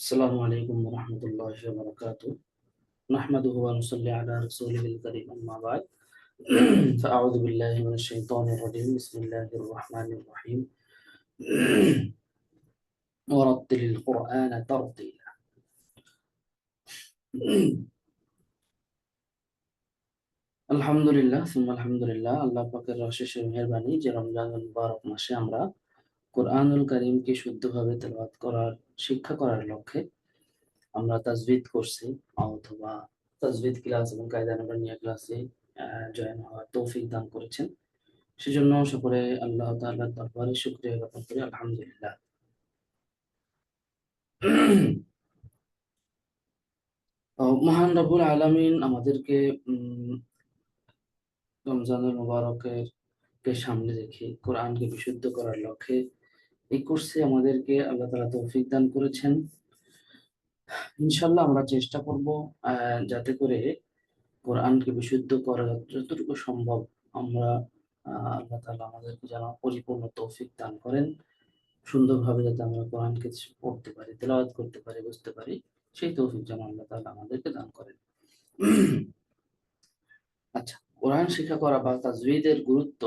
السلام عليكم ورحمة الله وبركاته. نحمده ونصلي على رسوله الكريم أما بعد. فأعوذ بالله من الشيطان الرجيم. بسم الله الرحمن الرحيم. ورتل القرآن ترتيلا. আলহামদুলিল্লাহ সুম্মা আলহামদুলিল্লাহ, আল্লাহ পাকের অশেষ মেহেরবানি যে রমজানুল মুবারক মাসে আমরা কোরআনুল কারীমকে শুদ্ধভাবে তেলাওয়াত করার শিক্ষা করার লক্ষ্যে আমরা তাজবিদ করছি, অথবা তাজবিদ ক্লাস এবং কায়দা নিয়ে ক্লাসে জয়েন হওয়ার তৌফিক দান করেছেন। সেজন্য সকলে আল্লাহ তাআলার দরবারে শুকরিয়া জ্ঞাপন করি, আলহামদুলিল্লাহ। মহান রব্বুল আলামিন আমাদেরকে রমজানুল মুবারকের কে সামনে রেখে কোরআনকে বিশুদ্ধ করার লক্ষ্যে এই কোর্সে আমাদেরকে আল্লাহ তাআলা তৌফিক দান করেছেন। ইনশাআল্লাহ আমরা চেষ্টা করব যাতে করে কোরআনকে বিশুদ্ধ করা যতটুকু সম্ভব আমরা আল্লাহ তাআলা আমাদেরকে যেন পরিপূর্ণ তৌফিক দান করেন, সুন্দরভাবে যাতে আমরা কোরআনকে পড়তে পারি, তেলাওয়াত করতে পারি, বুঝতে পারি, সেই তৌফিক যেন আল্লাহ তাআলা আমাদেরকে দান করেন। আচ্ছা, কোরআন শিক্ষা করা বা তাজউইদের গুরুত্ব,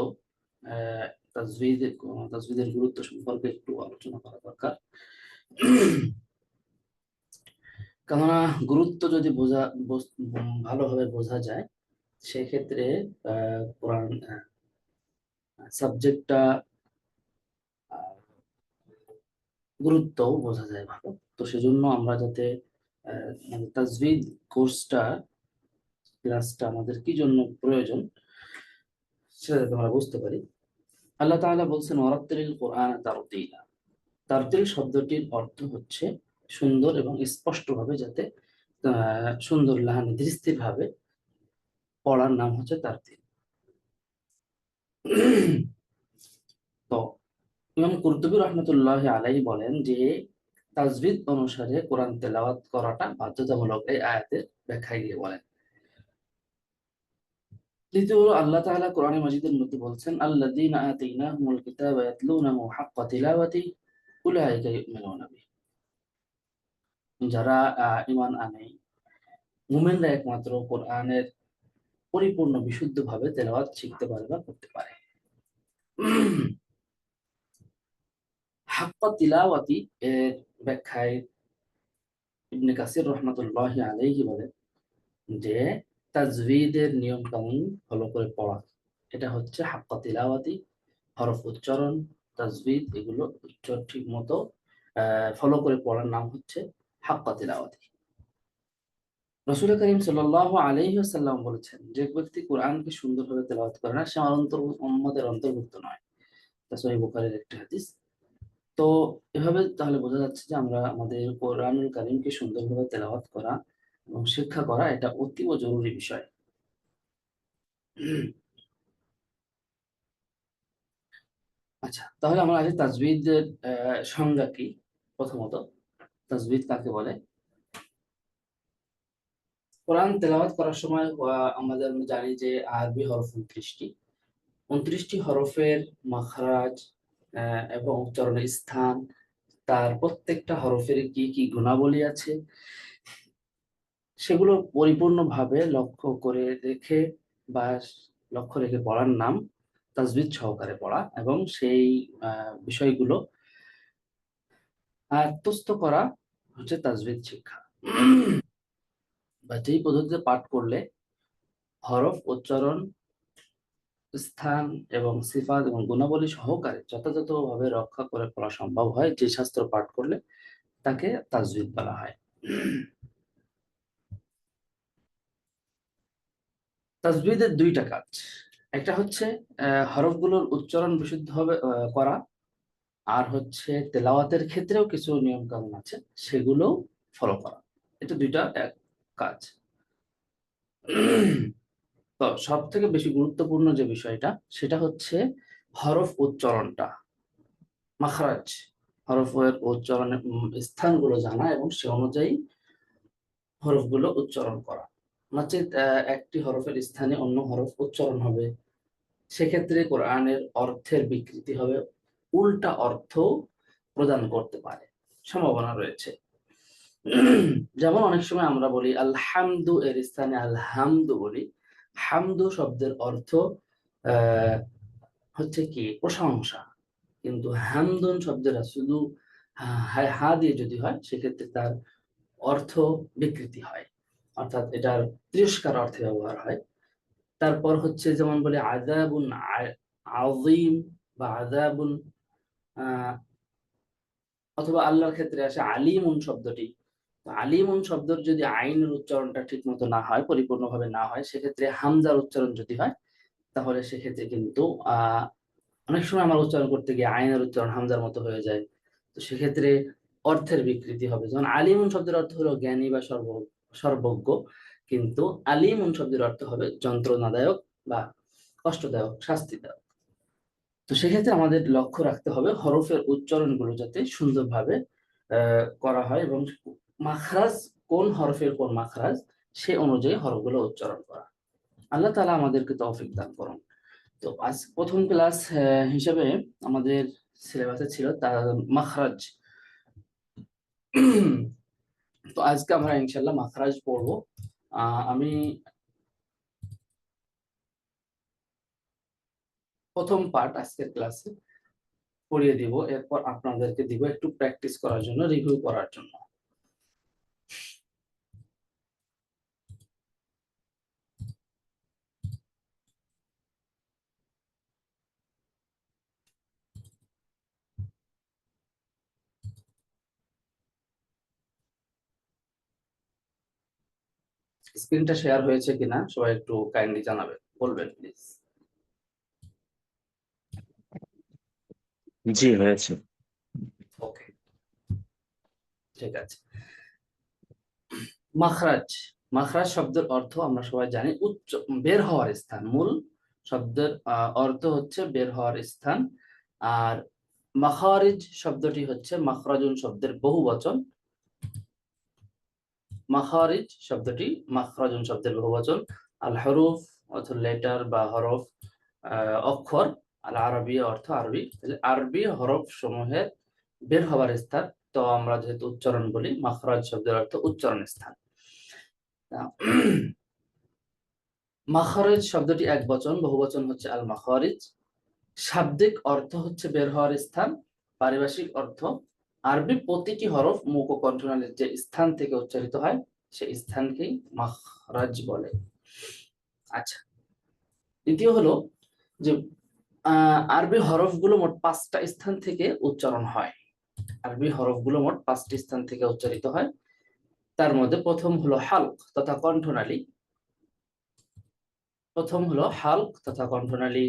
আহ, তাজউইদের তাজউইদের গুরুত্ব সম্পর্কে একটু আলোচনা করা দরকার। কেননা গুরুত্ব যদি ভালোভাবে বোঝা যায়, সেক্ষেত্রে কোরআন সাবজেক্টটা গুরুত্বও বোঝা যায় ভালো। তো সেজন্য আমরা যাতে তাজউইদ কোর্সটা, ক্লাসটা আমাদের কি জন্য প্রয়োজন সেটা যাতে আমরা বুঝতে পারি। আল্লাহ তাআলা বলছেন ওয়ারাত্তিলিল কোরআন তারতিলা। তারতিল শব্দটির অর্থ হচ্ছে সুন্দর এবং স্পষ্টভাবে, যাতে সুন্দর লাহানি ধীরস্থির ভাবে পড়ার নাম হচ্ছে তারতিল। তো ইমাম কুরতুবী রাহমাতুল্লাহ আলাইহি বলেন যে তাজবিদ অনুসারে কোরআন তেলাওয়াত করাটা বাধ্যতামূলক, এই আয়াতের ব্যাখ্যায় গিয়ে বলেন। দ্বিতীয় হলো, আল্লাহ তাআলা কোরআনে মাজিদের মধ্যে বলছেন আল্লাযীনা আতাইনাহুমুল কিতাবা ইয়াতলুনাহু হাক্কা তিলাওয়াতিহি উলাইকা ইউমিনুনা বিহি। যারা ঈমান আনে, মুমিনরা একমাত্র কোরআনের পরিপূর্ণ বিশুদ্ধভাবে তেলাওয়াত শিখতে পারে বা করতে পারে। হাক্কা তিলাওয়াতি এর ব্যাখ্যায় ইবনে কাসির রাহমাতুল্লাহি আলাইহি বলেন যে তাজউইদের নিয়ম কানুন ফলো করে পড়া, এটা হচ্ছে হাক্কা তিলাওয়াতি। হরফ উচ্চারণ, তাজউইদ, এগুলো উচ্চারণ ঠিক মতো ফলো করে পড়ার নাম হচ্ছে হাক্কা তিলাওয়াতি। রাসূল করিম সাল্লাল্লাহু আলাইহি ওয়াসাল্লাম বলেছেন, যে ব্যক্তি কোরআনকে সুন্দরভাবে তেলাওয়াত করে না, সে আমার উম্মতের অন্তর্ভুক্ত নয়। এটা সহিহ বুখারীর একটি হাদিস। তো এভাবে তাহলে বোঝা যাচ্ছে যে আমরা আমাদের কোরআনুল কারীমকে সুন্দরভাবে তেলাওয়াত করা এবং শিক্ষা করা এটা অতীব জরুরি বিষয়। আচ্ছা, তাহলে আমরা আজ তাজবিদের সংজ্ঞা কি। প্রথমত, তাজবিদ কাকে বলে? কোরআন তেলাওয়াত করার সময় আমরা জানি যে আরবি হরফ 29টি। 29টি হরফের মাখরাজ এবং উচ্চারণের স্থান, তার প্রত্যেকটা হরফের কি কি গুণাবলী আছে, সেগুলো পরিপূর্ণভাবে লক্ষ্য করে রেখে বা লক্ষ্য রেখে পড়ার নাম তাজবিদ সহকারে পড়া, এবং সেই বিষয়গুলো আয়ত্তস্থ করা হচ্ছে তাজবিদ শিক্ষা। বা যেই পদ্ধতিতে পাঠ করলে হরফ, উচ্চারণ, স্থান এবং সিফাত এবং গুণাবলী সহকারে যথাযথভাবে রক্ষা করে পড়া সম্ভব হয়, যে শাস্ত্র পাঠ করলে তাকে তাজবিদ বলা হয়। তাজবিদের দুইটা কাজ। একটা হচ্ছে হরফগুলোর উচ্চারণ বিশুদ্ধভাবে করা, আর হচ্ছে তেলাওয়াতের ক্ষেত্রেও কিছু নিয়ম কানুন আছে, সেগুলো ফলো করা। এটা দুইটা এক কাজ। তো সব থেকে বেশি গুরুত্বপূর্ণ যে বিষয়টা, সেটা হচ্ছে হরফ উচ্চারণটা, মাখরাজ, হরফের উচ্চারণের স্থানগুলো জানা এবং সে অনুযায়ী হরফগুলো উচ্চারণ করা। নচেৎ একটি হরফের স্থানে অন্য হরফ উচ্চারণ হবে, সেক্ষেত্রে কোরআনের অর্থের বিকৃতি হবে, উল্টা অর্থ প্রদান করতে পারে, সম্ভাবনা রয়েছে। যেমন অনেক সময় আমরা বলি আলহামদু এর স্থানে আলহামদু বলি। হামদু শব্দের অর্থ আহ হচ্ছে কি প্রশংসা, কিন্তু হামদুন শব্দটা শুধু হা দিয়ে যদি হয় সেক্ষেত্রে তার অর্থ বিকৃতি হয়, অর্থাৎ এটার তিরস্কার অর্থে ব্যবহার হয়। তারপর হচ্ছে যেমন বলে আযাবুন আযীম বা আযাবুন, আহ অথবা আল্লাহর ক্ষেত্রে আসে আলিমুন শব্দটি। তো আলিমুন শব্দের যদি আইনের উচ্চারণটা ঠিক মতো না হয়, পরিপূর্ণভাবে না হয়, সেক্ষেত্রে হামজার উচ্চারণ যদি হয় তাহলে সেক্ষেত্রে কিন্তু অনেক সময় আমরা উচ্চারণ করতে গিয়ে আইনের উচ্চারণ হামজার মতো হয়ে যায়। তো সেক্ষেত্রে অর্থের বিকৃতি হবে। যেমন আলিমুন শব্দের অর্থ হলো জ্ঞানী বা সর্বজ্ঞ, কিন্তু আলিমুন শব্দের অর্থ হবে যন্ত্রণাদায়ক বা কষ্টদায়ক, শাস্তিদায়ক। তো সেক্ষেত্রে আমাদের লক্ষ্য রাখতে হবে হরফের উচ্চারণগুলো যাতে সুন্দরভাবে করা হয়, এবং মাখরাজ কোন হরফের কোন মাখরাজ সে অনুযায়ী হরফগুলো উচ্চারণ করা। আল্লাহ তাআলা আমাদেরকে তৌফিক দান করুন। তো আজ প্রথম ক্লাস হিসেবে আমাদের সিলেবাসে ছিল তার মাখরাজ। তো আজকে আমরা ইনশাল্লাহ মাখরাজ পড়বো। আমি প্রথম পার্ট আজকের ক্লাসে পড়িয়ে দিব, এরপর আপনাদেরকে দিব একটু প্র্যাকটিস করার জন্য, রিভিউ করার জন্য। স্ক্রিনটা শেয়ার হয়েছে কিনা সবাই একটু কাইন্ডলি জানাবেন, বলবেন প্লিজ। জি হয়েছে। ওকে, ঠিক আছে। মাখরাজ, মাখরাজ শব্দের অর্থ আমরা সবাই জানি উচ্চ, বের হওয়ার স্থান। মূল শব্দের অর্থ হচ্ছে বের হওয়ার স্থান। আর মাখারিজ শব্দটি হচ্ছে মাখরাজুন শব্দের বহুবচন। মাখারিজ শব্দটি মাখরাজুন শব্দের বহুবচন। আল হরুফ অর্থাৎ লেটার বা হরফ, অক্ষর। আল আরবি অর্থ আরবি, তাহলে আরবি হরফ সমূহের বের হওয়ার স্থান। তো আমরা যেহেতু উচ্চারণ বলি, মাখরাজ শব্দের অর্থ উচ্চারণ স্থান। মাখরাজ শব্দটি এক বচন, বহুবচন হচ্ছে আল মাখারিজ। শাব্দিক অর্থ হচ্ছে বের হওয়ার স্থান। পারিভাষিক অর্থ আরবি প্রতিটি হরফ মুখ ও কণ্ঠনালীর যে স্থান থেকে উচ্চারিত হয় সেই স্থানকেই মাখরাজ বলে। আচ্ছা, দ্বিতীয় হলো যে আরবি হরফগুলো মোট 5টা স্থান থেকে উচ্চারণ হয়। আরবি হরফগুলো মোট 5টি স্থান থেকে উচ্চারিত হয়। তার মধ্যে প্রথম হলো হালক তথা কণ্ঠনালী। প্রথম হলো হালক তথা কণ্ঠনালী।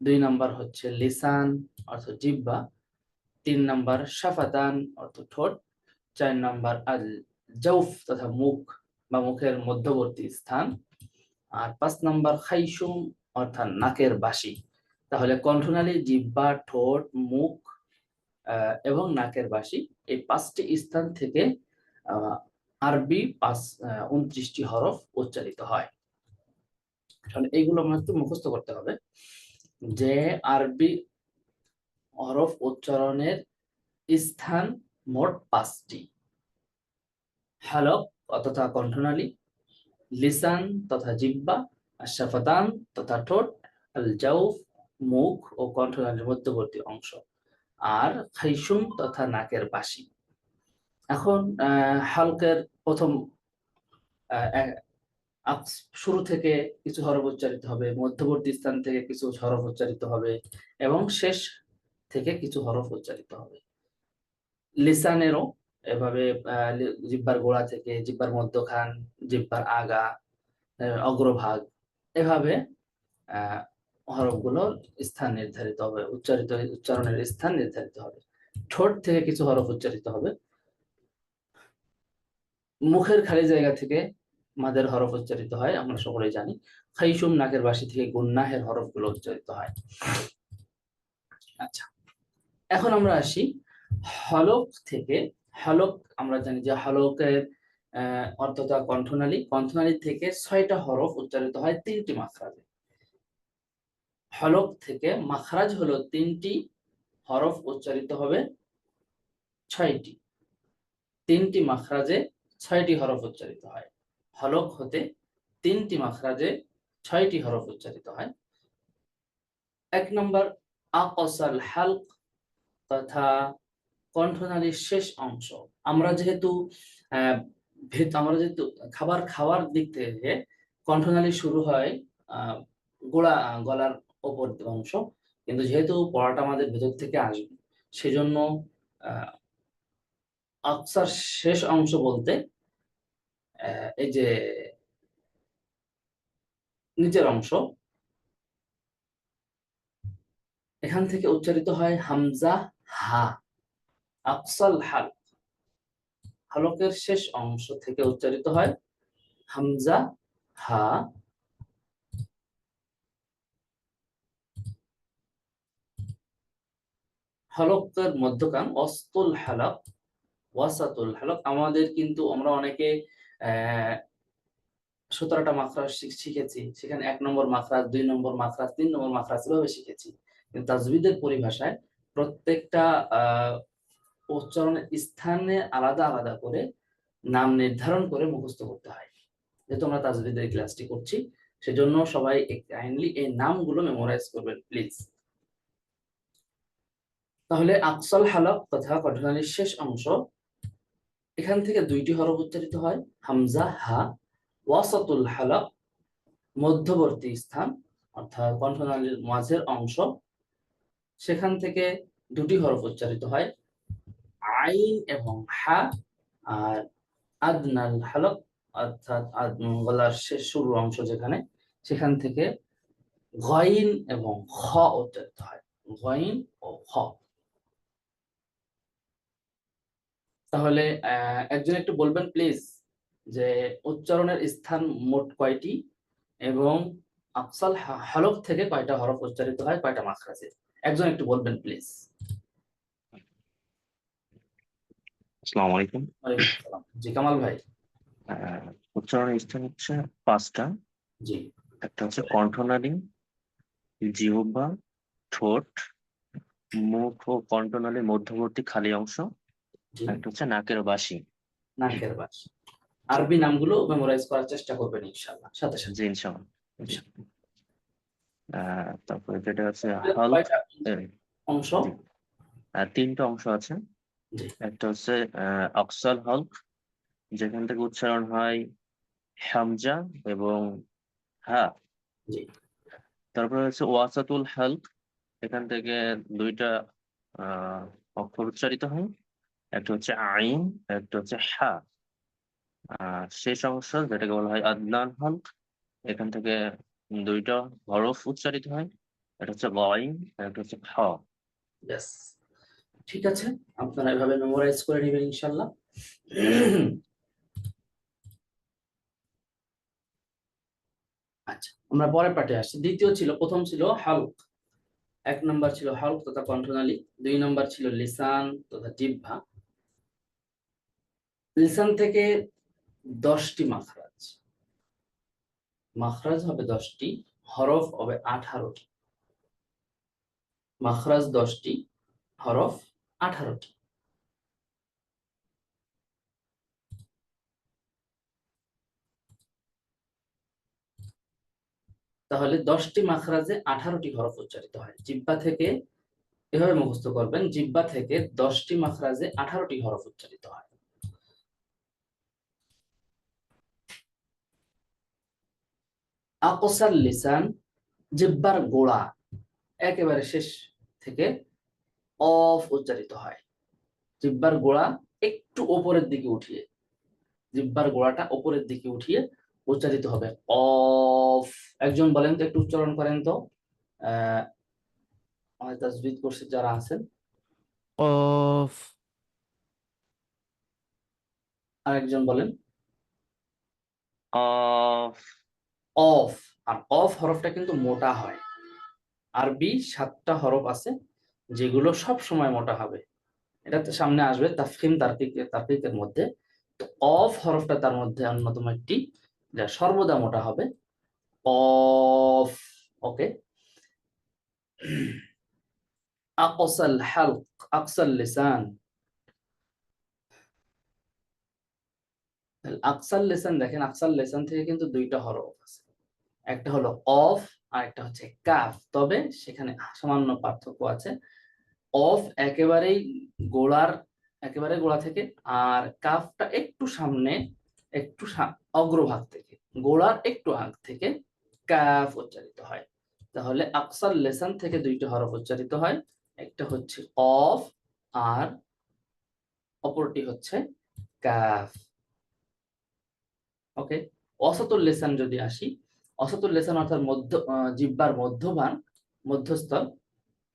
2 নাম্বার হচ্ছে লিসান অর্থ জিহ্বা। 3 নাম্বার শাফাতান অর্থ ঠোঁট। 4 নাম্বার আল জাউফ তথা মুখ বা মুখের মধ্যবর্তী স্থান। আর 5 নাম্বার খাইশুম অর্থাৎ নাকের বাসি। তাহলে কণ্ঠনালী, জিহ্বা, ঠোঁট, মুখ এবং নাকের বাসি, এই 5টি স্থান থেকে আহ, আরবি 29টি হরফ উচ্চারিত হয়। তাহলে এইগুলো আমরা একটু মুখস্থ করতে হবে যে আরবি হরফ উচ্চারণের স্থান মোট 5টি। হালক তথা কণ্ঠনালী, লিসান তথা জিহ্বা, আশাফাতান তথা ঠোঁট, আল জাউফ মুখ ও কণ্ঠনালীর মধ্যবর্তী অংশ, আর খাইশুম তথা নাকের বাসি। এখন হালকের প্রথম শুরু থেকে কিছু হরফ উচ্চারিত হবে, মধ্যবর্তী স্থান থেকে কিছু হরফ উচ্চারিত হবে, এবং শেষ থেকে কিছু হরফ উচ্চারিত হবে। লিসানেরও এভাবে জিহ্বার গোড়া থেকে জিহ্বার মধ্যখান, জিহ্বার আগা, অগ্রভাগ, এভাবে আহ হরফগুলোর স্থান নির্ধারিত হবে, উচ্চারণের স্থান নির্ধারিত হবে। ঠোঁট থেকে কিছু হরফ উচ্চারিত হবে। মুখের খালি জায়গা থেকে মাদের হরফ উচ্চারিত হয়, আমরা সকলেই জানি। খাইশুম নাকের বাসি থেকে গুন্নাহের হরফগুলো উচ্চারিত হয়। আচ্ছা, এখন আমরা আসি হলক থেকে। হলক আমরা জানি যে হলকের অর্থটা কণ্ঠনালী। কণ্ঠনালী থেকে 6টা হরফ উচ্চারিত হয় 3টি মাখরাজে। হলক থেকে মাখরাজ হলো 3টি, হরফ উচ্চারিত হবে 6টি। 3টি মাখরাজে 6টি হরফ উচ্চারিত হয়। হলক হতে 3টি মাখরাজে 6টি হরফ উচ্চারিত হয়। 1 নম্বর আকসাল হালক তথা কণ্ঠনালীর শেষ অংশ। আমরা যেহেতু খাবার খাওয়ার দিক থেকে কণ্ঠনালী শুরু হয় গলার ওপর অংশ, কিন্তু যেহেতু পড়াটা আমাদের ভেতর থেকে আসবে, সেজন্য আকসার শেষ অংশ বলতে এই যে নিচের অংশ, এখান থেকে উচ্চারিত হয় হামজা হা। আকসাল হালক, হলকের শেষ অংশ থেকে উচ্চারিত হয় হামজা হা। হলকের মধ্যখান অস্তুল হালক, ওয়াসাতুল হালক। আমাদের কিন্তু আমরা অনেকে 17টা মাখরাজ শিখেছি, সেখানে 1 নম্বর মাখরাজ, 2 নম্বর মাখরাজ, 3 নম্বর মাখরাজ এভাবে শিখেছি। কিন্তু তাজবিদের পরিভাষায় প্রত্যেকটা উচ্চারণের স্থানে আলাদা আলাদা করে নাম নির্ধারণ করে মুখস্থ করতে হয়। যেহেতু আমরা তাজবিদের ক্লাসটি করছি, সেজন্য সবাই কাইন্ডলি এই নামগুলো মেমোরাইজ করবেন প্লিজ। তাহলে আকসাল হালক তথা কণ্ঠনালীর শেষ অংশ, এখান থেকে 2টি হরফ উচ্চারিত হয় হামজা হা। ওয়াসাতুল হালক, মধ্যবর্তী স্থান অর্থাৎ কণ্ঠনালীর মাঝের অংশ, সেখান থেকে 2টি হরফ উচ্চারিত হয় আইন এবং হা। আর আদনাল হালক অর্থাৎ গলার শেষ শুরুর অংশ যেখানে, সেখান থেকে গইন এবং খ উচ্চারিত হয়, গইন ও খ। তাহলে একজন একটু বলবেন প্লিজ যে উচ্চারণের স্থান মোট কয়টি এবং আকসাল হলক থেকে কয়টা হরফ উচ্চারিত হয়, কয়টা মাখরাজে? একজন একটু বলবেন প্লিজ। আসসালামু আলাইকুম। ওয়ালাইকুম আসসালাম। জি কামাল ভাই। উচ্চারণের স্থান হচ্ছে 5টা। জি। একটা হচ্ছে কণ্ঠনালী, জিহ্বা, ঠোঁট, মুখ ও কণ্ঠনালীর মধ্যবর্তী খালি অংশ, জি। একটা হচ্ছে নাকের বাসি। নাকের বাস। জি আরবি নামগুলো মেমোরাইজ করার চেষ্টা করবেন ইনশাআল্লাহ সাথে জি সাথে। ইনশাআল্লাহ। জি। তারপরে যেটা আছে হাল্ক। কয়টা অংশ? জি, 3টা অংশ আছে। জি। একটা হচ্ছে অক্সাল হাল্ক, যেখান থেকে উচ্চারণ হয় হামজা এবং হা। জি। তারপরে হচ্ছে ওয়াসাতুল হাল্ক, এখান থেকে 2টা অক্ষর উচ্চারিত হয়, একটা হচ্ছে আইন, একটা হচ্ছে হা। শেষ অংশ যেটাকে বলা হয় আদনান হাল্ক, এখান থেকে 2টা হরফ উচ্চারিত হয়, এটা হচ্ছে গইন, একটা হচ্ছে খ। ব্যাস, ঠিক আছে, আপনারা এভাবে মেমোরাইজ করে নেবেন ইনশাআল্লাহ। আচ্ছা, আমরা পরের পাঠে আসছি। দ্বিতীয় ছিল, প্রথম ছিল হালক। 1 নম্বর ছিল হালক তথা কণ্ঠনালী, 2 নম্বর ছিল লিসান তথা জিহ্বা। লিসান থেকে 10টি মাখরাজ, মাখরাজ হবে 10টি, হরফ হবে 18টি। মাখরাজ 10টি, হরফ 18টি। তাহলে 10টি মাখরাজে 18টি হরফ উচ্চারিত হয়। জিহ্বা থেকে, এভাবে মুখস্থ করবেন, জিহ্বা থেকে 10টি মাখরাজে 18টি হরফ উচ্চারিত হয়। আকসার লিসান, জিহ্বার গোড়া একেবারে শেষ থেকে অফ উচ্চারিত হয়। জিহ্বার গোড়া একটু উপরের দিকে উঠিয়ে, জিহ্বার গোড়াটা উপরের দিকে উঠিয়ে উচ্চারিত হবে অফ। একজন বলেন তো, একটু উচ্চারণ করেন তো, আমাদের তাজবিদ কোর্সে যারা আছেন। অফ। আরেকজন বলেন অফ। অফ। আর অফ হরফটা কিন্তু মোটা হয়। আরবি 7টা হরফ আছে যেগুলো সব সময় মোটা হবে, এটাতে সামনে আসবে তাফখিম তারকিকের মধ্যে। তো অফ হরফটা তার মধ্যে অন্যতম একটি, যা সর্বদা মোটা হবে, অফ। ওকে। আকসাল হালক, আকসাল লিসান, আকসার লেসান দেখেন, আকসার লেসান থেকে কিন্তু দুইটা হরফ আছে, একটা হলো কফ আর একটা হচ্ছে কাফ। তবে সেখানে সামান্য পার্থক্য আছে। কফ একেবারে গোড়া থেকে, আর কাফটা একটু সামনে, অগ্রভাগ থেকে, গোড়ার একটু আগ থেকে কাফ উচ্চারিত হয়। তাহলে আকসার লেসান থেকে দুইটা হরফ উচ্চারিত হয়, একটা হচ্ছে কফ আর অপরটি হচ্ছে কাফ। ওকে। অসতুল লেসান যদি আসি, অসতুল লেসান অর্থাৎ জিহ্বার মধ্যস্থল,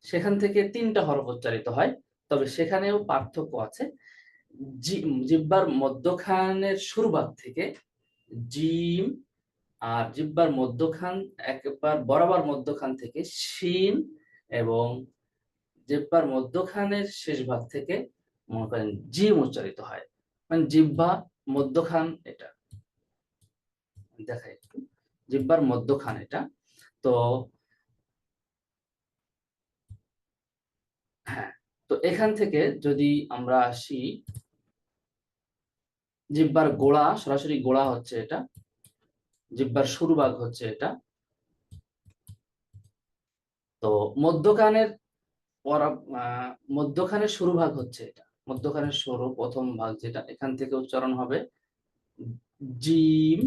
সেখান থেকে তিনটা হরফ উচ্চারিত হয়। তবে সেখানেও পার্থক্য আছে। জিহ্বার মধ্যখানের শুরুভাগ থেকে জিম, আর জিহ্বার মধ্যখান একবার বরাবর মধ্যখান থেকে শিন, এবং জিহ্বার মধ্যখানের শেষ ভাগ থেকে মনে করেন জিম উচ্চারিত হয়। মানে জিহ্বা মধ্যখান, এটা দেখা একটু, জিহ্বার মধ্যখান এটা। তো হ্যাঁ, তো এখান থেকে যদি আমরা আসি, জিহ্বার গোড়া, সরাসরি গোড়া হচ্ছে এটা, জিহ্বার শুরু ভাগ হচ্ছে এটা। তো মধ্যখানের মধ্যখানের শুরু ভাগ হচ্ছে এটা, মধ্যখানের শুরু প্রথম ভাগ যেটা, এখান থেকে উচ্চারণ হবে জিম,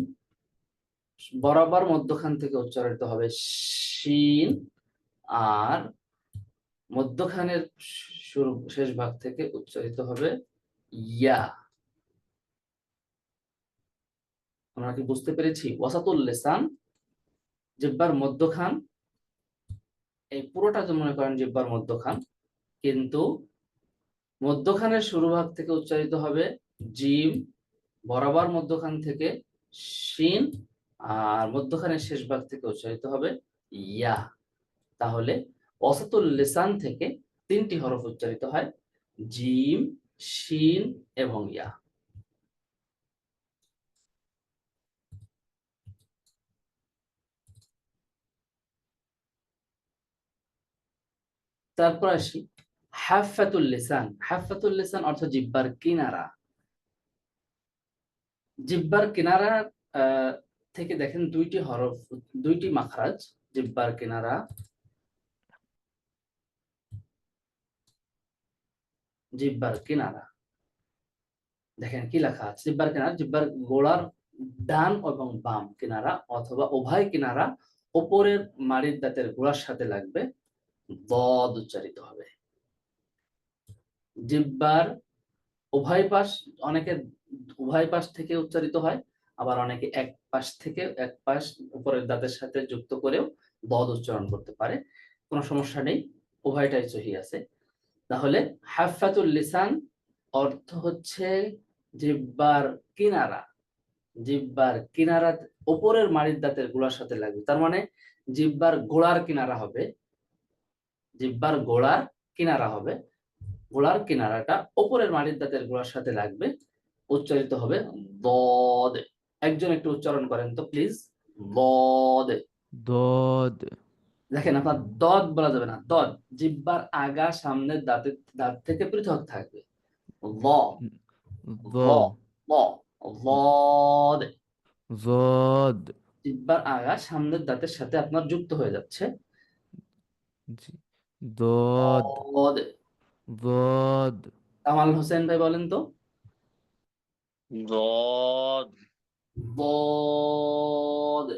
বরাবর মধ্যখান থেকে উচ্চারিত হবে শিন, আর মধ্যখানের শুরু শেষ ভাগ থেকে উচ্চারিত হবে ইয়া। আমরা কি বুঝতে পেরেছি? ওয়াসাতুল লিসান, জিহ্বার মধ্যখান, এই পুরোটা তো মনে করেন জিহ্বার মধ্যখান, কিন্তু মধ্যখানের শুরু ভাগ থেকে উচ্চারিত হবে জিম, বরাবর মধ্যখান থেকে শিন, আর মধ্যখানের শেষ ভাগ থেকে উচ্চারিত হবে ইয়া। তাহলে ওয়াসাতুল লিসান থেকে তিনটি হরফ উচ্চারিত হয়, জিম, শিন এবং ইয়া। তারপর আসি হাফাতুল লিসান। হাফাতুল লিসান অর্থ জিহ্বার কিনারা। জিহ্বার কিনারা আহ, থেকে দেখেন দুইটি হরফ, দুইটি মাখরাজ। জিহ্বার কিনারা, জিহ্বার কিনারা দেখেন কি লেখা আছে। জিহ্বার কিনারা, জিহ্বার গোড়ার ডান এবং বাম কিনারা অথবা উভয় কিনারা উপরের মাড়ির দাঁতের গোড়ার সাথে লাগবে, দদ উচ্চারিত হবে। জিহ্বার উভয় পাশ, অনেকে উভয় পাশ থেকে উচ্চারিত হয়, আবার অনেকে এক পাশ উপরের দাঁতের সাথে যুক্ত করেও দদ উচ্চারণ করতে পারে। কোনো সমস্যা নেই, উভয়টাই সহি আছে। তাহলে হাফাতুল লিসান অর্থ হচ্ছে জিহ্বার কিনারা, জিহ্বার কিনারা উপরের মাড়ির দাঁতের গোড়ার সাথে লাগবে। তার মানে জিহ্বার গোড়ার কিনারা হবে, জিহ্বার গোড়ার কিনারা হবে, গোড়ার কিনারাটা উপরের মাড়ির দাঁতের গোড়ার সাথে লাগবে, উচ্চারিত হবে দদ। একজন একটু উচ্চারণ করেন তো প্লিজ, দদ। ضاد দেখেন আপনার দদ বলা যাবে না, দদ জিহ্বার আগা সামনের দাঁত থেকে পৃথক থাকবে। ল, ল, ضا ল, দদ। ضاد জিহ্বার আগা সামনের দাঁতের সাথে আপনার যুক্ত হয়ে যাচ্ছে, জি ضاد দদ। ضاد কামাল হোসেন ভাই বলেন তো, ضاد দদ,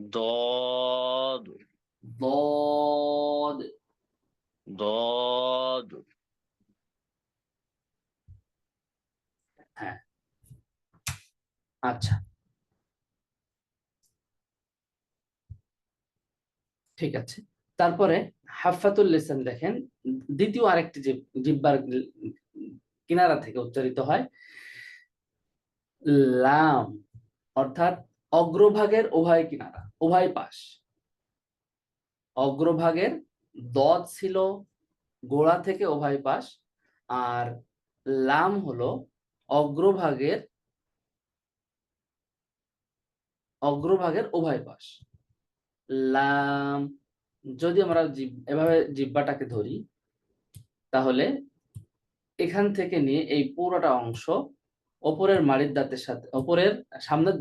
ضاد দদ। ضاد হ্যাঁ, আচ্ছা, ঠিক আছে। তারপরে হাফাতুল লিসান দেখেন, দ্বিতীয় আরেকটি জিহ্বার কিনারা থেকে উচ্চারিত হয় লাম, অর্থাৎ অগ্রভাগের উভয় কিনারা, উভয় পাশ। অগ্রভাগের দদ ছিল গোড়া থেকে উভয় পাশ, আর লাম হলো অগ্রভাগের উভয় পাশ। লাম, যদি আমরা এভাবে জিহ্বাটাকে ধরি, তাহলে এখান থেকে নিয়ে এই পুরোটা অংশ ওপরের মাড়ির দাঁতের সাথে, ওপরের সামনের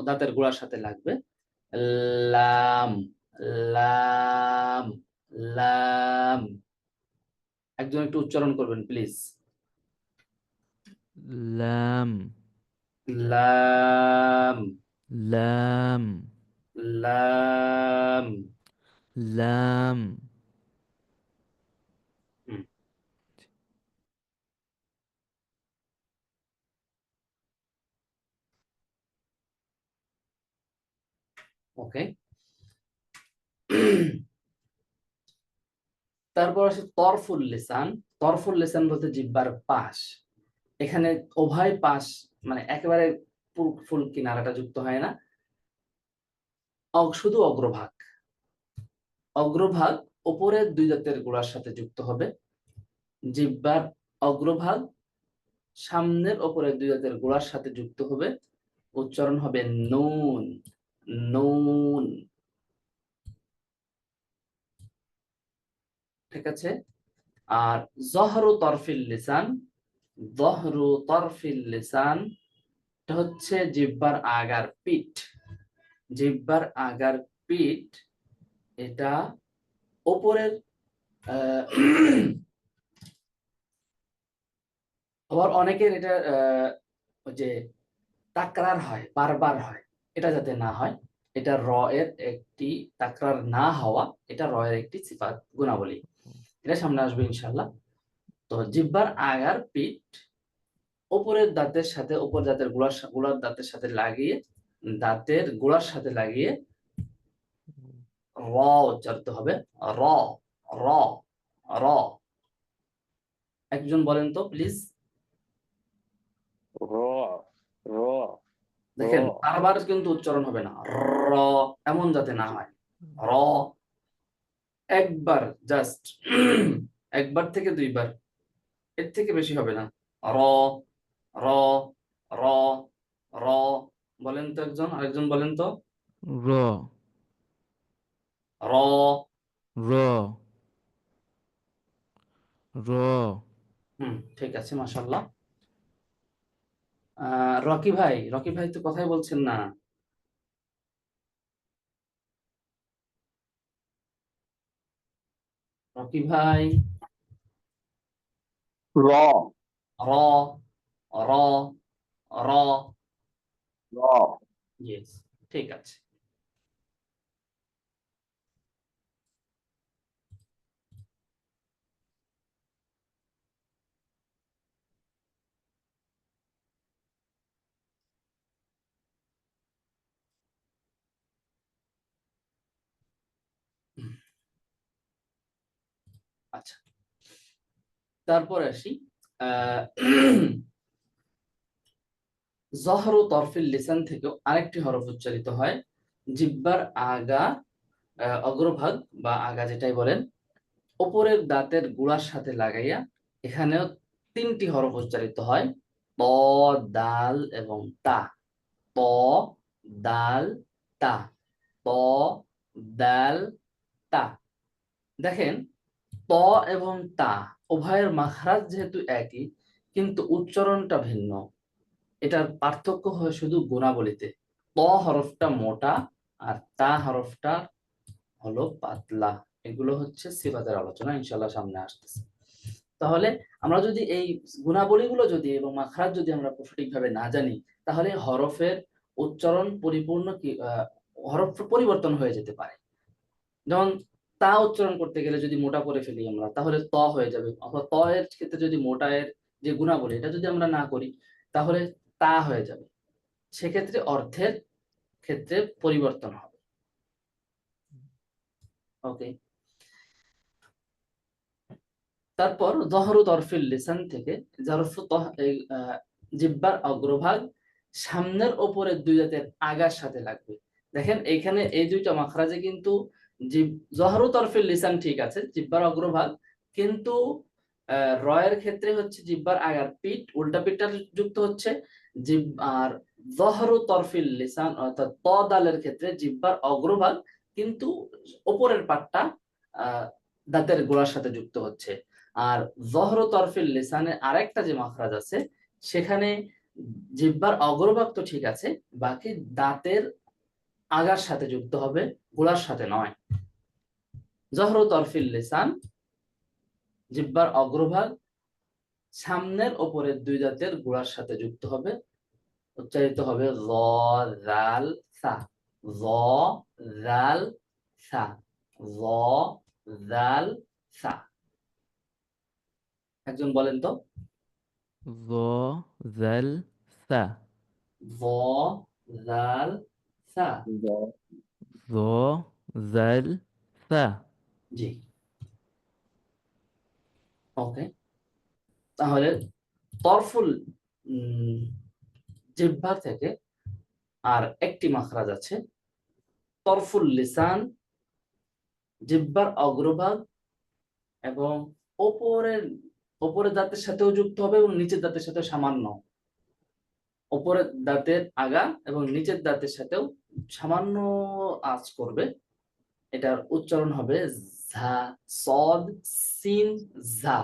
দাঁতের গোড়ার সাথে লাগবে। লাম, লাম, লাম। একজন একটু উচ্চারণ করবেন প্লিজ। লাম, লাম, লাম, লাম। লাম। হুম, ওকে। তারপর আসে তরফুল লিসান। তরফুল লিসান বলতে জিহ্বার পাশ। এখানে উভয় পাশ, মানে একেবারে ফুল কিনারাটা যুক্ত হয় না, শুধু অগ্রভাগ। অগ্রভাগ উপরের দুই দাঁতের গোড়ার সাথে যুক্ত হবে। জিহ্বার অগ্রভাগ সামনের উপরের দুই দাঁতের গোড়ার সাথে যুক্ত হবে। উচ্চারণ হবে নুন, নুন। ঠিক আছে। আর জহরু তরফিল লিসান, জহরু তরফিল লিসান, এটা হচ্ছে জিহ্বার আগার পিঠ। জিহ্বার আগার পিঠ, এটা উপরের আহ, আবার অনেকের এটা ওই যে তাকরার হয়, বারবার হয়, এটা যাতে না হয়। এটা র এর একটি তাকরার না হওয়া, এটা র এর একটি সিফাত গুণাবলী। এটা সামনে আসবে ইনশাল্লাহ। তো জিহ্বার আগার পিঠ উপরের দাঁতের সাথে, উপর দাঁতের গোড়ার দাঁতের সাথে লাগিয়ে, দাঁতের গোড়ার সাথে লাগিয়ে র উচ্চারিত হবে। র, র, র। একজন বলেন তো প্লিজ। র, র, র। দেখেন বারবার কিন্তু উচ্চারণ হবে না, র এমন যাতে না হয়। র একবার, জাস্ট একবার থেকে দুইবার, এর থেকে বেশি হবে না। র, র, র, র। বলেন তো একজন, আরেকজন বলেন তো। র, র। র, র। ঠিক আছে, মাশাআল্লাহ। রকি ভাই, রকি ভাই তো কথাই বলছেন না। রকি ভাই। র, র, র, র। র। ইয়েস, ঠিক আছে। আচ্ছা, তারপর আসি। আহ জহর ও তরফিল লিসান থেকেও আরেকটি হরফ উচ্চারিত হয়। জিহ্বার আগা, অগ্রভাগ বা আগা যেটাই বলেন, উপরের দাঁতের গুড়ার সাথে লাগাইয়া এখানেও তিনটি হরফ উচ্চারিত হয়। ত, দাল এবং তা। ত, দাল, তা। ত, দাল, তা। দেখেন, ত এবং তা উভয়ের মাখরাজ যেহেতু একই, কিন্তু উচ্চারণটা ভিন্ন। এটার পার্থক্য হয় শুধু গুণাবলীতে। ত হরফটা মোটা আর তা হরফটা হলো পাতলা। এগুলো হচ্ছে সিফাতের আলোচনা, ইনশাল্লাহ সামনে আসতেছে। তাহলে আমরা যদি এই গুণাবলীগুলো যদি এবং মাখরাজ যদি আমরা সঠিকভাবে না জানি, তাহলে হরফের উচ্চারণ পরিপূর্ণ কি হরফ পরিবর্তন হয়ে যেতে পারে। যেমন তা উচ্চারণ করতে গেলে যদি মোটা করে ফেলি আমরা, তাহলে ত হয়ে যাবে। অথবা ত এর ক্ষেত্রে যদি মোটা এর যে গুণাবলী এটা যদি আমরা না করি, তাহলে তা হয়ে যাবে। সেক্ষেত্রে অর্থের ক্ষেত্রে পরিবর্তন হবে। ওকে। তারপর জহরু তরফিল লিসান থেকে জরফু জিহ্বার অগ্রভাগ সামনের ওপরের দুই দাঁতের আগার সাথে লাগবে। দেখেন এইখানে এই দুইটা মাখরাজে কিন্তু জহরু তরফিল লিসান ঠিক আছে, জিহ্বার অগ্রভাগ, কিন্তু রয়ের ক্ষেত্রে হচ্ছে জিহ্বার আগার পিঠ, উল্টা পিঠটা যুক্ত হচ্ছে। আর জহরু তরফিল লিসান অর্থাৎ ত দালের ক্ষেত্রে জিহ্বার অগ্রভাগ কিন্তু ওপরের পাটটা দাঁতের গোড়ার সাথে যুক্ত হচ্ছে। আর জহর তরফিল লিসানে আরেকটা যে মাখরাজ আছে, সেখানে জিহ্বার অগ্রভাগ তো ঠিক আছে, বাকি দাঁতের আগার সাথে যুক্ত হবে, গোড়ার সাথে নয়। জহর তরফিল লিসান, জিহ্বার অগ্রভাগ সামনের ওপরের দুই দাঁতের গোড়ার সাথে যুক্ত হবে, উচ্চারিত হবে য জাল সা, য জাল সা, য জাল সা। একজন বলেন তো। ظ ذل ثا য জাল সা। ظ ذل ثا জি, ওকে। তাহলে তরফুল জিহ্বা থেকে আর একটি মাখরাজ আছে, তরফুল লিসান, জিহ্বার অগ্রভাগ এবং ওপরের ওপরের দাঁতের সাথেও যুক্ত হবে এবং নিচের দাঁতের সাথে সামান্য, ওপরের দাঁতের আগা এবং নিচের দাঁতের সাথেও সামান্য আঁচ করবে। এটার উচ্চারণ হবে ঝা, সদ সিন ঝা,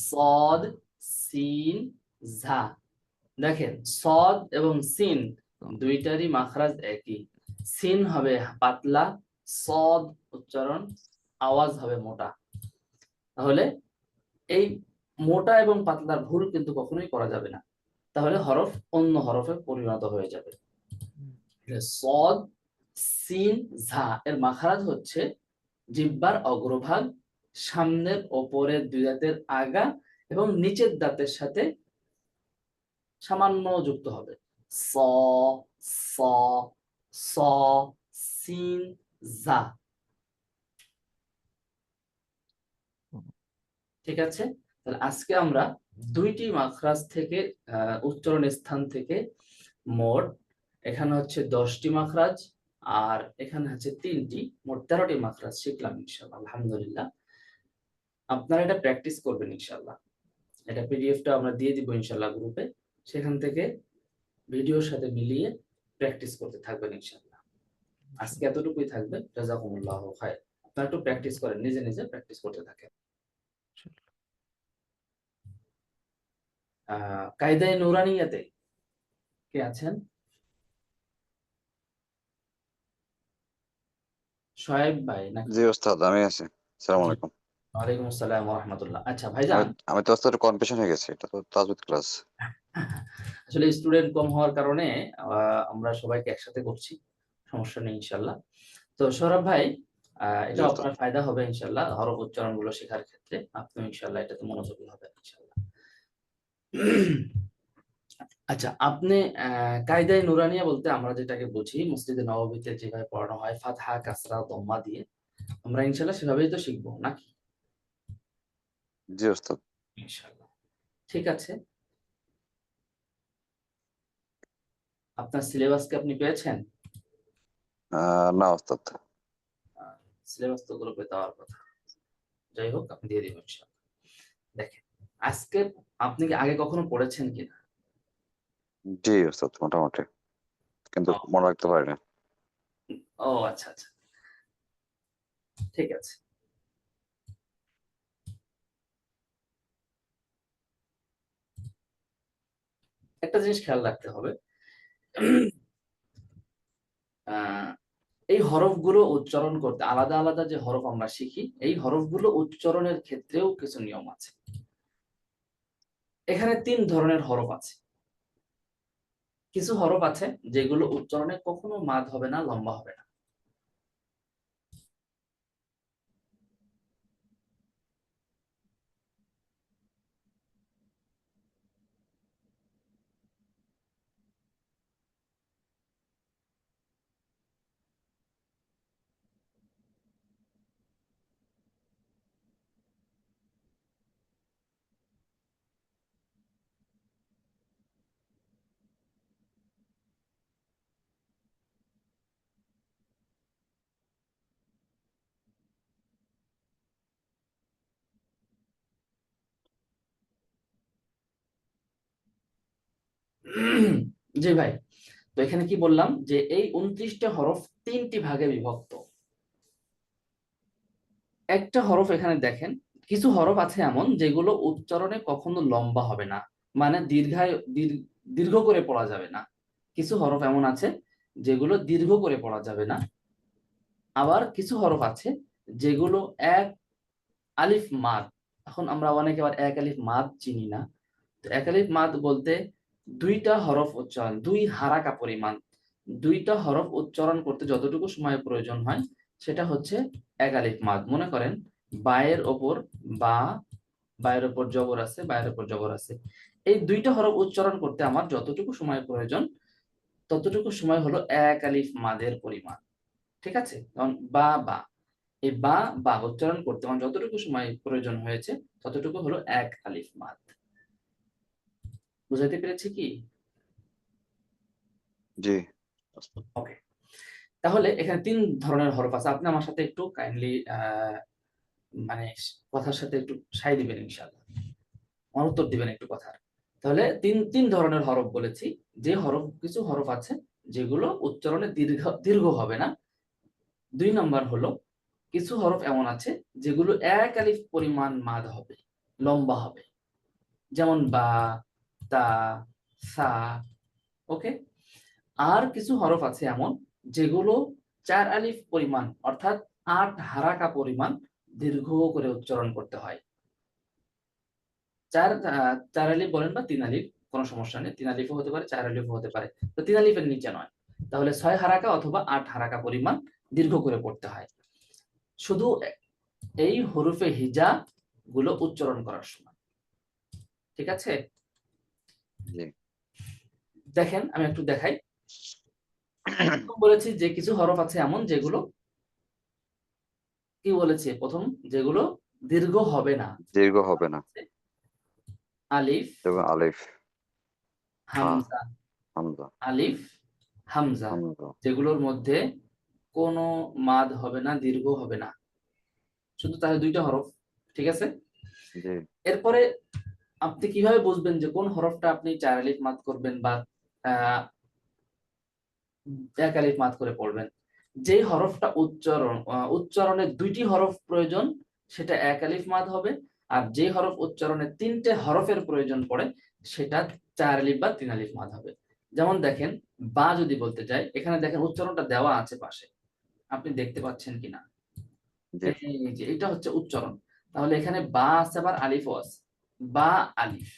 সদ সিন ঝা। দেখেন সদ এবং সিন দুইটারই মাখরাজ একই। সিন হবে পাতলা, সদ উচ্চারণ আওয়াজ হবে মোটা। তাহলে এই মোটা এবং পাতলার ভুল কিন্তু কখনোই করা যাবে না, তাহলে হরফ অন্য হরফে পরিণত হয়ে যাবে। সদ সিন ঝা এর মাখরাজ হচ্ছে জিহ্বার অগ্রভাগ সামনের ওপরের দুই দাঁতের আগা এবং নিচের দাঁতের সাথে সামান্য যুক্ত হবে। স স স সিন জা। ঠিক আছে, তাহলে আজকে আমরা দুইটি মাখরাজ থেকে উচ্চারণ স্থান থেকে মোট এখানে হচ্ছে 10টি মাখরাজ আর এখানে হচ্ছে 3টি, মোট 13টি মাখরাজ শিখলাম ইনশাআল্লাহ। আলহামদুলিল্লাহ, আপনারা এটা প্র্যাকটিস করবেন ইনশাআল্লাহ। এটা পিডিএফটা আমরা দিয়ে দিব ইনশাআল্লাহ গ্রুপে, সেখান থেকে ভিডিওর সাথে মিলিয়ে প্র্যাকটিস করতে থাকবেন ইনশাআল্লাহ। আজকে এতটুকুই থাকবে। জাযাকুমুল্লাহু খায়র। আপনারা একটু প্র্যাকটিস করেন, নিজে নিজে প্র্যাকটিস করতে থাকেন। কায়দায়ে নুরানিয়াতে কে আছেন? শোয়েব ভাই নাকি? জি ওস্তাদ, আমি আছি। আসসালামু জি, আলাইকুম। ওয়ালাইকুম আসসালাম ওয়া রাহমাতুল্লাহ। আচ্ছা আমি ভাইজান, আমি তো ওস্তাদ কনফিউশন হয়ে গেছি, এটা তো তাজউদ ক্লাস। আসলে স্টুডেন্ট কম হওয়ার কারণে আমরা সবাইকে একসাথে করছি, সমস্যা নেই ইনশাআল্লাহ। তো সৌরভ ভাই, জি এটা ওস্তাদ। আপনার ফায়দা হবে ইনশাআল্লাহ, হরফ উচ্চারণ গুলো শেখার ক্ষেত্রে আপনি ইনশাআল্লাহ এটাতে মনোযোগী হবেন ইনশাআল্লাহ। আচ্ছা, আপনি কায়দায়ে নুরানিয়া বলতে আমরা যেটাকে বুঝি মসজিদে নববীতে যেভাবে পড়ানো হয় ফাতহা কাসরা দম্মা দিয়ে, আমরা ইনশাআল্লাহ সেভাবেই তো শিখবো নাকি? জি ওস্তাদ। ইনশাআল্লাহ, ঠিক আছে। আপনার সিলেবাস কি আপনি পেয়েছেন? না ওস্তাদ। সিলেবাস তো গ্রুপে দেওয়ার কথা, যাই হোক আপনি দিয়ে দিবেন ইনশাআল্লাহ। দেখেন, আজকে আপনি কি আগে কখনো পড়েছেন কিনা? জি ওস্তাদ, মোটামুটি, কিন্তু ও মনে রাখতে পারি না। ও আচ্ছা আচ্ছা, ঠিক আছে। একটা জিনিস খেয়াল রাখতে হবে, আহ, এই হরফগুলো উচ্চারণ করতে আলাদা আলাদা যে হরফ আমরা শিখি, এই হরফগুলো উচ্চারণের ক্ষেত্রেও কিছু নিয়ম আছে। এখানে 3 ধরনের হরফ আছে। কিছু হরফ আছে যেগুলো উচ্চারণে কখনো মাদ হবে না, লম্বা হবে না। জি ভাই, তো এখানে কি বললাম যে এই 29টা হরফ 3টি ভাগে বিভক্ত। একটা হরফ এখানে দেখেন, কিছু হরফ আছে এমন যেগুলো উচ্চারণে কখনো লম্বা হবে না, মানে দীর্ঘ করে পড়া যাবে না। কিছু হরফ এমন আছে যেগুলো দীর্ঘ করে পড়া যাবে না, আবার কিছু হরফ আছে যেগুলো এক আলিফ মাদ। এখন আমরা অনেকে আবার এক আলিফ মাদ চিনি না। তো এক আলিফ মাদ বলতে দুইটা হরফ উচ্চারণ, দুই হারাকা পরিমাণ, দুইটা হরফ উচ্চারণ করতে যতটুকু সময় প্রয়োজন হয় সেটা হচ্ছে এক আলিফ মাদ। মনে করেন বায়ের ওপর বা, বায়ের ওপর জবর আছে, বায়ের ওপর জবর আছে, এই দুইটা হরফ উচ্চারণ করতে আমার যতটুকু সময় প্রয়োজন ততটুকু সময় হলো এক আলিফ মাদের পরিমাণ। ঠিক আছে? যেমন বা বা, এই বা বা উচ্চারণ করতে আমার যতটুকু সময় প্রয়োজন হয়েছে ততটুকু হলো এক আলিফ মাদ। বুঝাতে পেরেছি কি? জি ওস্তাদ। ওকে, তাহলে এখানে তিন ধরনের হরফ আছে। আপনি আমার সাথে একটু কাইন্ডলি মানে কথার সাথে একটু সাই দিবেন ইনশাআল্লাহ, আমার উত্তর দিবেন একটু কথার। তাহলে তিন তিন ধরনের হরফ বলেছি। যে হরফ, কিছু হরফ আছে যেগুলো উচ্চারণে দীর্ঘ দীর্ঘ হবে না। দুই নম্বর হলো কিছু হরফ এমন আছে যেগুলো এক আলিফ পরিমাণ মাদ হবে, লম্বা হবে, যেমন বা, তা, সা। ওকে। আর কিছু হরফ আছে এমন যেগুলো চার আলিফ পরিমাণ অর্থাৎ 8 হারাকা পরিমাণ দীর্ঘ করে উচ্চারণ করতে হয়। চার আলিফ বলেন বা 3 আলিফ, কোনো সমস্যা নেই, 3 আলিফও হতে পারে, 4 আলিফও হতে পারে, তো 3 আলিফের নিচে নয়। তাহলে 6 হারাকা অথবা 8 হারাকা পরিমাণ দীর্ঘ করে পড়তে হয় শুধু এই হরফে হিজা গুলো উচ্চারণ করার সময়। ঠিক আছে? জি দেখেন আমি একটু দেখাই। বলেছি যে কিছু হরফ আছে এমন যেগুলো, কি বলেছে প্রথম, যেগুলো দীর্ঘ হবে না। দীর্ঘ হবে না, আলিফ, যেমন আলিফ, হা, হামজা, হামজা, আলিফ, হামজা, হামজা। যেগুলোর মধ্যে কোনো মাদ হবে না, দীর্ঘ হবে না, শুধু তাহলে দুইটা হরফ। ঠিক আছে? জি এরপরে আপনি কিভাবে বুঝবেন যে কোন হরফটা আপনি চার আলিফ মাদ করবেন বা এক আলিফ মাদ করে পড়বেন? যে হরফটা উচ্চারণে দুইটি হরফ প্রয়োজন সেটা এক আলিফ মাদ হবে, আর যে হরফ উচ্চারণে তিনটে হরফের প্রয়োজন পড়ে সেটা চার আলিফ বা 3 আলিফ মাদ হবে। যেমন দেখেন, বা যদি বলতে যাই, এখানে দেখেন উচ্চারণটা দেওয়া আছে পাশে, আপনি দেখতে পাচ্ছেন কিনা? জি এই যে এটা হচ্ছে উচ্চারণ। তাহলে এখানে বা আছে আবার আলিফও আছে, বা আলিফ,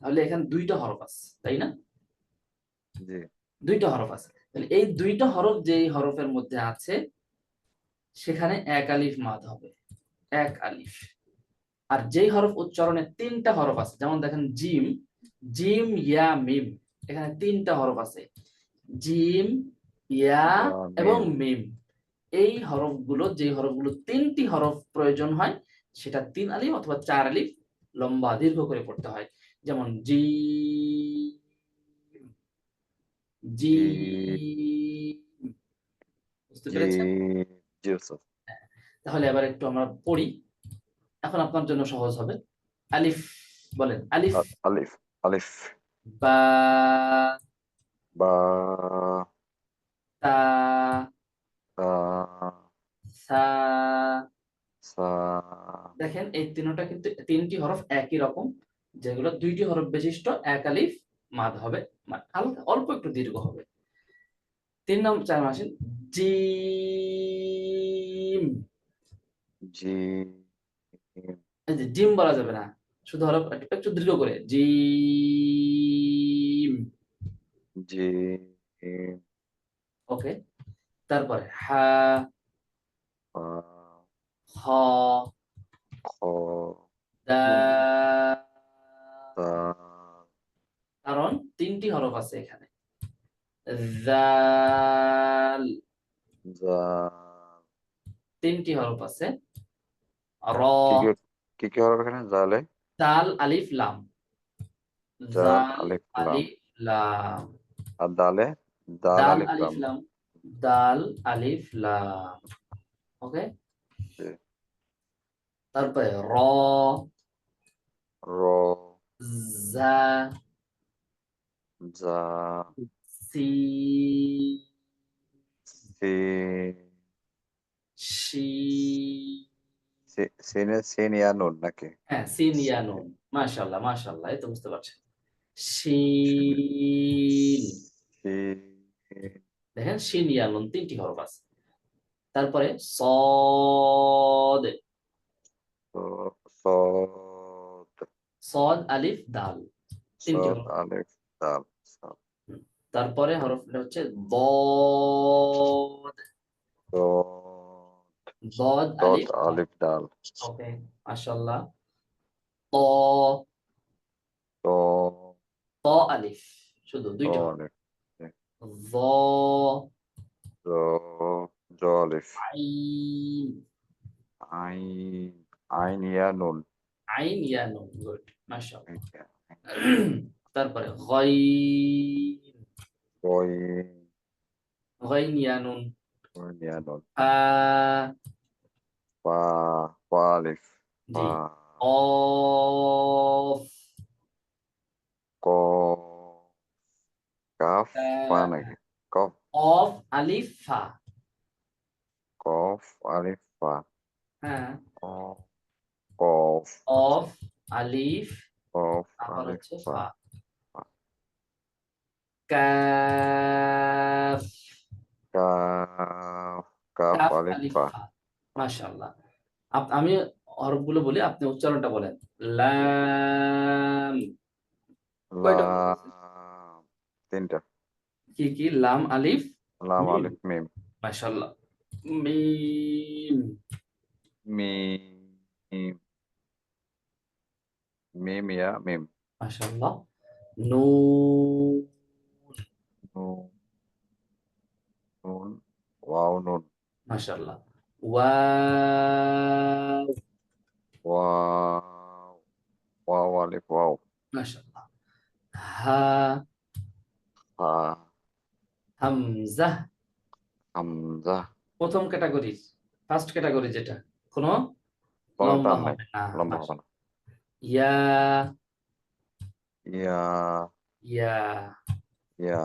তাহলে এখানে দুইটা হরফ আছে, তাই না? জি দুইটা হরফ আছে। তাহলে এই দুইটা হরফ যেই হরফের মধ্যে আছে সেখানে এক আলিফ মাদ হবে, এক আলিফ। আর যেই হরফ উচ্চারণে তিনটা হরফ আছে, যেমন দেখেন জিম, জিম ইয়া মিম, এখানে তিনটা হরফ আছে, জিম, ইয়া ইয়া, এবং মিম। মিম। এই হরফগুলো, যে হরফগুলো তিনটি হরফ প্রয়োজন হয় সেটা 3 আলিফ অথবা 4 আলিফ লম্বা দীর্ঘ করে পড়তে হয়। যেমন জি, জি, জি বুঝতে জি পেরেছেন? জি ওস্তাদ। তাহলে এবার একটু আমরা পড়ি, এখন আপনার জন্য সহজ হবে। আলিফ বলেন, আলিফ, আলিফ, আলিফ, বা, বা, তা, তা, সা। সা। দেখেন এই তিনটা কিন্তু তিনটি হরফ একই রকম, যেগুলো দুইটি হরফ বিশিষ্ট এক আলিফ মাদ হবে, হালকা অল্প একটু দীর্ঘ হবে। 3 নম্বর, 4 আসেন, জিম। জি এই যে জিম বলা যাবে না, শুধু হরফ একটু একটু দীর্ঘ করে জিম। জি ওকে। তারপরে হা, পা, খ, খ, দাল। তা, কারণ তিনটি হরফ আছে এখানে। জাল, জা। তিনটি হরফ আছে। র, কি কি কি কি হবে এখানে? জালে, জাল, আলিফ, লাম। জাল, জাল, আলিফ, লাম। আলিফ, লাম। আর দালে, দাল, দাল, আলিফ, আলিফ, লাম। লাম। দাল, আলিফ, লাম। ওকে। জি। তারপরে র, র, জা, জা, সিন, সিন। শিন। সিন ইয়া নুন নাকি? হ্যাঁ, সিন ইয়া নুন। মাশাআল্লাহ, মাশাআল্লাহ, এই তো বুঝতে পারছেন। শিন, শিন, দেখেন শিন ইয়া নুন তিনটি হরফ আছে। তারপরে সদ, সদ, সদ আলিফ দাল তিনটি সদ, হরফ। আলিফ, দাল, সদ, তারপরে হরফটা হচ্ছে দদ, দদ, দদ দদ, আলিফ দাল। আলিফ, দাল, ওকে মাশাআল্লাহ। ত, ত, ত আলিফ শুধু ত, দুইটা হরফ। আলিফ, য, জ, জ, আলিফ, আইন, আইন, আইন, ইয়া, নুন, আইন ইয়া নুন, গুড মাশাআল্লাহ। আইন, ইয়া, তারপরে গাইন, গইন, গাইন ইয়া নুন, গইন, ইয়া, নুন, ফা, ফা, ফা, আলিফ, জি, ফা, অফ, কফ, কাফ, ফা নাকি? কফ, অফ আলিফ ফা, কফ, আলিফ, ফা, হ্যাঁ, কফ, কফ, অফ আলিফ কফ, আবার আলিফ, হচ্ছে ফা, ফা, ফা, কাফ, কাফ, কাফ, কাফ আলিফ, আলিফ ফা, ফা, মাশাআল্লাহ। আমি হরফগুলো বলি, আপনি উচ্চারণটা বলেন। লাম, কয়টা হরফ আছে? লাম, তিনটা, কি কি? লাম আলিফ লাম, মিম, আলিফ, মিম, মাশাআল্লাহ। মিম, মিম, মিম, ইয়া, মিম, মাশাআল্লাহ। নুন, নুন, নুন, ওয়াও, নুন, মাশাআল্লাহ। ওয়াও, ওয়াও, ওয়াও, আলিফ, ওয়াও, মাশাআল্লাহ। হা, হা, হামজা, হামজা, প্রথম ক্যাটাগরির, ফার্স্ট ক্যাটাগরি যেটা, কোনো কোনো লম্বা টান নাই, হবে না, লম্বা হবে না, মাশাআল্লাহ। ইয়া, ইয়া, ইয়া, ইয়া,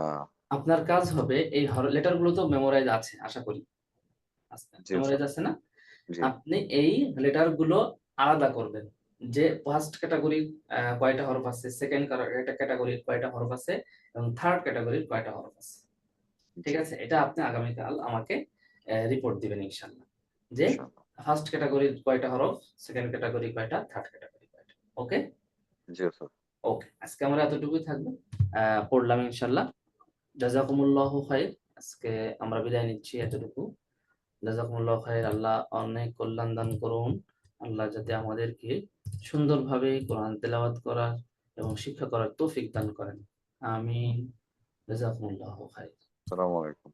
আপনার কাজ হবে এই লেটার গুলো তো মেমোরাইজ আছে আশা করি, জি মেমোরাইজ স্যার, আছে না? জি, আপনি এই লেটার গুলো আলাদা করবেন, যে ফার্স্ট ক্যাটাগরির কয়টা হরফ আছে, সেকেন্ড ক্যাটাগরির কয়টা হরফ আছে, এবং থার্ড ক্যাটাগরির কয়টা হরফ আছে। ঠিক জি, আছে, এটা আপনি আগামীকাল আমাকে রিপোর্ট দিবেন ইনশাআল্লাহ, যে ইনশাআল্লাহ, ফার্স্ট ক্যাটাগরির কয়টা হরফ, সেকেন্ড ক্যাটাগরি কয়টা, থার্ড ক্যাটাগরি কয়টা। ওকে, জি স্যার, ওকে, আজকে আমরা এতটুকুই থাকবো, পড়লাম ইনশাআল্লাহ। জাযাকুমুল্লাহু খাইর। আজকে আমরা বিদায় নিচ্ছি এতটুকু। জাযাকুমুল্লাহু খাইর। আল্লাহ অনেক কল্যাণ দান করুন। আল্লাহ যাতে আমাদেরকে সুন্দরভাবে কোরআন তেলাওয়াত করার এবং শিক্ষা করার তৌফিক দান করেন। আমিন। জাযাকুমুল্লাহু খাইর। আসসালামু আলাইকুম।